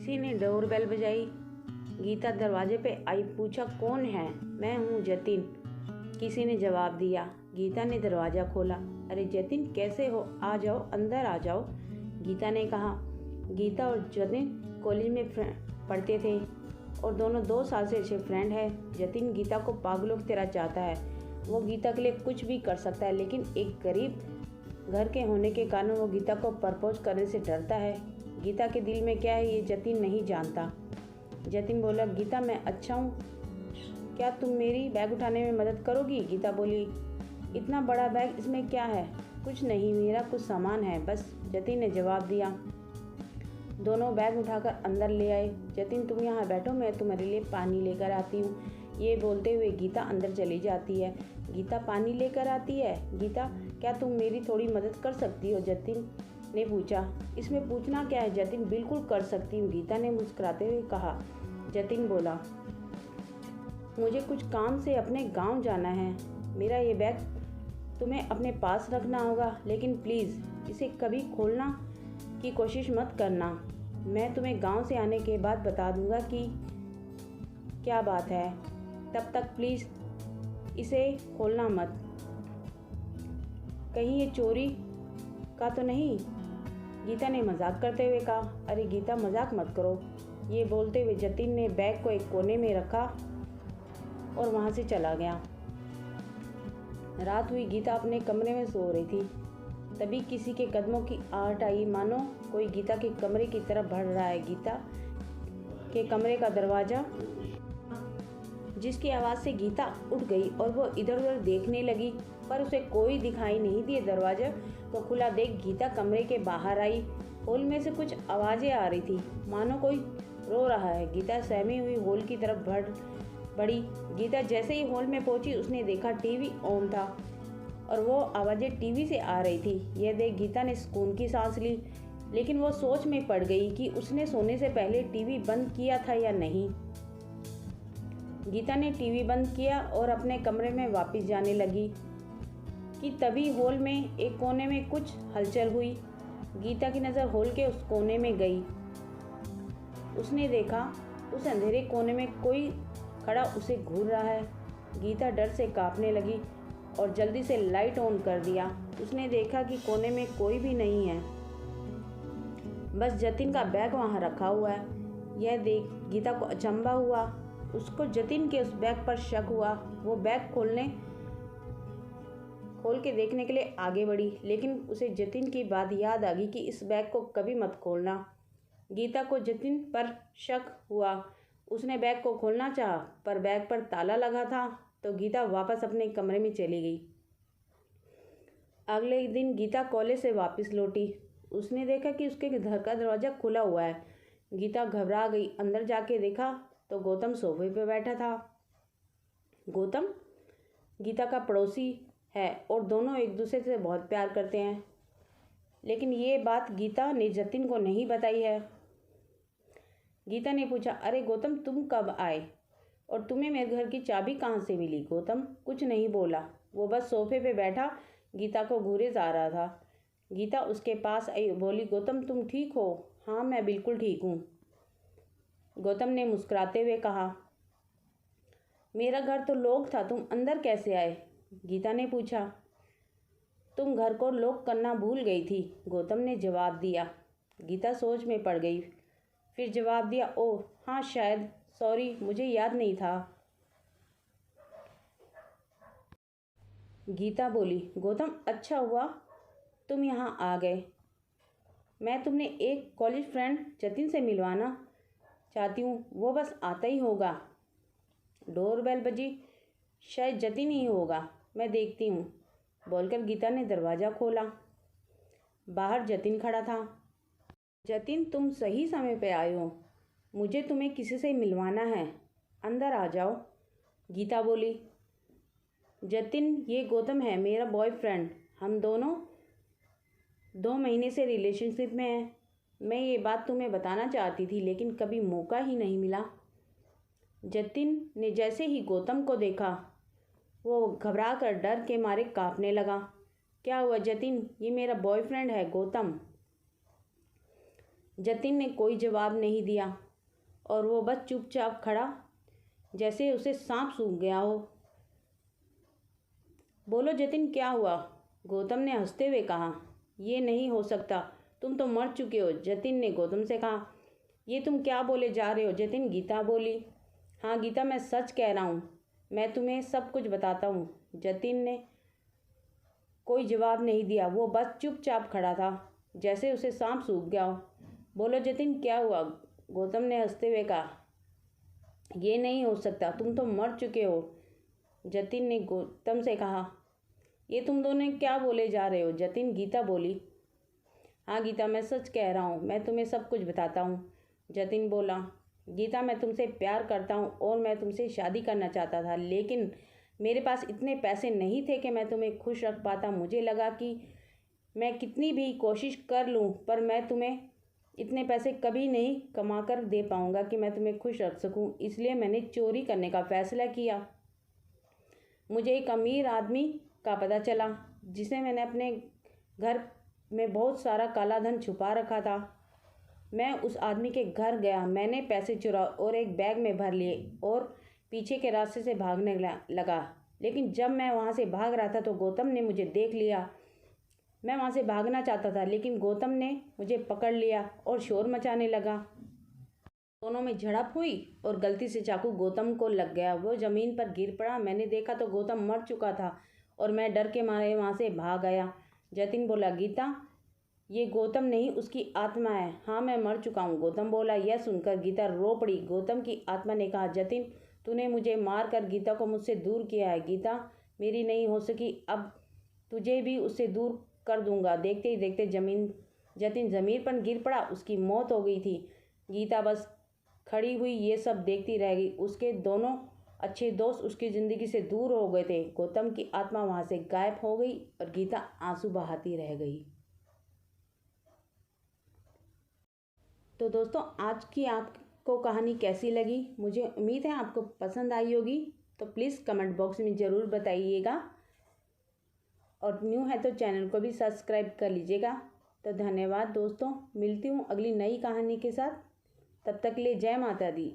किसी ने डोरबेल बजाई। गीता दरवाजे पे आई, पूछा कौन है? मैं हूँ जतिन, किसी ने जवाब दिया। गीता ने दरवाज़ा खोला। अरे जतिन, कैसे हो? आ जाओ, अंदर आ जाओ, गीता ने कहा। गीता और जतिन कॉलेज में पढ़ते थे और दोनों 2 साल से अच्छे फ्रेंड है। जतिन गीता को पागलों की तरह चाहता है। वो गीता के लिए कुछ भी कर सकता है, लेकिन एक गरीब घर के होने के कारण वो गीता को प्रपोज करने से डरता है। गीता के दिल में क्या है ये जतिन नहीं जानता। जतिन बोला, गीता मैं अच्छा हूँ, क्या तुम मेरी बैग उठाने में मदद करोगी? गीता बोली, इतना बड़ा बैग, इसमें क्या है? कुछ नहीं, मेरा कुछ सामान है बस, जतिन ने जवाब दिया। दोनों बैग उठाकर अंदर ले आए। जतिन तुम यहाँ बैठो, मैं तुम्हारे लिए पानी लेकर आती हूँ। ये बोलते हुए गीता अंदर चली जाती है। गीता पानी लेकर आती है। गीता, क्या तुम मेरी थोड़ी मदद कर सकती हो? जतिन ने पूछा। इसमें पूछना क्या है जतिन, बिल्कुल कर सकती हूँ, गीता ने मुस्कुराते हुए कहा। जतिन बोला, मुझे कुछ काम से अपने गांव जाना है। मेरा ये बैग तुम्हें अपने पास रखना होगा, लेकिन प्लीज़ इसे कभी खोलना की कोशिश मत करना। मैं तुम्हें गांव से आने के बाद बता दूंगा कि क्या बात है, तब तक प्लीज़ इसे खोलना मत। कहीं ये चोरी का तो नहीं? गीता ने मजाक करते हुए कहा। अरे गीता, मजाक मत करो। ये बोलते हुए जतिन ने बैग को एक कोने में रखा और वहाँ से चला गया। रात हुई। गीता अपने कमरे में सो रही थी। तभी किसी के कदमों की आहट आई, मानो कोई गीता के कमरे की तरफ बढ़ रहा है। गीता के कमरे का दरवाज़ा, जिसकी आवाज़ से गीता उठ गई और वो इधर उधर देखने लगी, पर उसे कोई दिखाई नहीं दिए। दरवाज़ा को खुला देख गीता कमरे के बाहर आई। हॉल में से कुछ आवाज़ें आ रही थी, मानो कोई रो रहा है। गीता सहमी हुई हॉल की तरफ बढ़ी। गीता जैसे ही हॉल में पहुंची, उसने देखा टीवी ऑन था और वो आवाज़ें टीवी से आ रही थी। यह देख गीता ने सुकून की सांस ली, लेकिन वो सोच में पड़ गई कि उसने सोने से पहले टीवी बंद किया था या नहीं। गीता ने टीवी बंद किया और अपने कमरे में वापस जाने लगी कि तभी हॉल में एक कोने में कुछ हलचल हुई। गीता की नज़र हॉल के उस कोने में गई। उसने देखा उस अंधेरे कोने में कोई खड़ा उसे घूर रहा है। गीता डर से कांपने लगी और जल्दी से लाइट ऑन कर दिया। उसने देखा कि कोने में कोई भी नहीं है, बस जतिन का बैग वहाँ रखा हुआ है। यह देख गीता को अचंभा हुआ। उसको जतिन के उस बैग पर शक हुआ। वो बैग खोल के देखने के लिए आगे बढ़ी, लेकिन उसे जतिन की बात याद आ गई कि इस बैग को कभी मत खोलना। गीता को जतिन पर शक हुआ। उसने बैग को खोलना चाहा, पर बैग पर ताला लगा था, तो गीता वापस अपने कमरे में चली गई। अगले दिन गीता कॉलेज से वापस लौटी। उसने देखा कि उसके घर का दरवाज़ा खुला हुआ है। गीता घबरा गई। अंदर जाके देखा तो गौतम सोफे पे बैठा था। गौतम गीता का पड़ोसी है और दोनों एक दूसरे से बहुत प्यार करते हैं, लेकिन ये बात गीता ने जतिन को नहीं बताई है। गीता ने पूछा, अरे गौतम, तुम कब आए और तुम्हें मेरे घर की चाबी कहाँ से मिली? गौतम कुछ नहीं बोला, वो बस सोफे पे बैठा गीता को घूरे जा रहा था। गीता उसके पास आई, बोली, गौतम तुम ठीक हो? हाँ मैं बिल्कुल ठीक हूँ, गौतम ने मुस्कुराते हुए कहा। मेरा घर तो लॉक था, तुम अंदर कैसे आए? गीता ने पूछा। तुम घर को लॉक करना भूल गई थी, गौतम ने जवाब दिया। गीता सोच में पड़ गई, फिर जवाब दिया, ओह हाँ शायद, सॉरी मुझे याद नहीं था। गीता बोली, गौतम अच्छा हुआ तुम यहाँ आ गए। मैं तुमने एक कॉलेज फ्रेंड जतिन से मिलवाना चाहती हूँ, वो बस आता ही होगा। डोरबेल बजी, शायद जतिन ही होगा, मैं देखती हूँ, बोलकर गीता ने दरवाज़ा खोला। बाहर जतिन खड़ा था। जतिन तुम सही समय पे आए हो, मुझे तुम्हें किसी से मिलवाना है, अंदर आ जाओ, गीता बोली। जतिन ये गौतम है मेरा बॉयफ्रेंड, हम दोनों 2 महीने से रिलेशनशिप में हैं। मैं ये बात तुम्हें बताना चाहती थी, लेकिन कभी मौका ही नहीं मिला। जतिन ने जैसे ही गौतम को देखा, वो घबरा कर डर के मारे कांपने लगा। क्या हुआ जतिन? ये मेरा बॉयफ्रेंड है गौतम। जतिन ने कोई जवाब नहीं दिया और वो बस चुपचाप खड़ा, जैसे उसे सांप सूंघ गया हो। बोलो जतिन, क्या हुआ? गौतम ने हंसते हुए कहा। ये नहीं हो सकता, तुम तो मर चुके हो, जतिन ने गौतम से कहा। ये तुम क्या बोले जा रहे हो जतिन? गीता बोली। हाँ गीता, मैं सच कह रहा हूँ, मैं तुम्हें सब कुछ बताता हूँ। जतिन ने कोई जवाब नहीं दिया, वो बस चुपचाप खड़ा था, जैसे उसे सांप सूंघ गया हो। बोलो जतिन, क्या हुआ? गौतम ने हंसते हुए कहा। ये नहीं हो सकता, तुम तो मर चुके हो, जतिन ने गौतम से कहा। ये तुम दोनों क्या बोले जा रहे हो जतिन? गीता बोली। हाँ गीता, मैं सच कह रहा हूँ, मैं तुम्हें सब कुछ बताता हूँ, जतिन बोला। गीता, मैं तुमसे प्यार करता हूँ और मैं तुमसे शादी करना चाहता था, लेकिन मेरे पास इतने पैसे नहीं थे कि मैं तुम्हें खुश रख पाता। मुझे लगा कि मैं कितनी भी कोशिश कर लूँ पर मैं तुम्हें इतने पैसे कभी नहीं कमा कर दे पाऊँगा कि मैं तुम्हें खुश रख सकूँ, इसलिए मैंने चोरी करने का फ़ैसला किया। मुझे एक अमीर आदमी का पता चला जिसे मैंने अपने घर में बहुत सारा काला धन छुपा रखा था। मैं उस आदमी के घर गया, मैंने पैसे चुरा और एक बैग में भर लिए और पीछे के रास्ते से भागने लगा। लेकिन जब मैं वहाँ से भाग रहा था तो गौतम ने मुझे देख लिया। मैं वहाँ से भागना चाहता था लेकिन गौतम ने मुझे पकड़ लिया और शोर मचाने लगा। दोनों में झड़प हुई और गलती से चाकू गौतम को लग गया। वो ज़मीन पर गिर पड़ा। मैंने देखा तो गौतम मर चुका था और मैं डर के मारे वहाँ से भाग आया। जतिन बोला। गीता, ये गौतम नहीं, उसकी आत्मा है। हाँ, मैं मर चुका हूँ, गौतम बोला। यह सुनकर गीता रो पड़ी। गौतम की आत्मा ने कहा, जतिन, तूने मुझे मार कर गीता को मुझसे दूर किया है। गीता मेरी नहीं हो सकी, अब तुझे भी उससे दूर कर दूंगा। देखते ही देखते जतिन ज़मीन पर गिर पड़ा। उसकी मौत हो गई थी। गीता बस खड़ी हुई ये सब देखती रह गई। उसके दोनों अच्छे दोस्त उसकी ज़िंदगी से दूर हो गए थे। गौतम की आत्मा वहाँ से गायब हो गई और गीता आंसू बहाती रह गई। तो दोस्तों, आज की आपको कहानी कैसी लगी? मुझे उम्मीद है आपको पसंद आई होगी। तो प्लीज़ कमेंट बॉक्स में ज़रूर बताइएगा और न्यू है तो चैनल को भी सब्सक्राइब कर लीजिएगा। तो धन्यवाद दोस्तों, मिलती हूँ अगली नई कहानी के साथ। तब तक के लिए जय माता दी।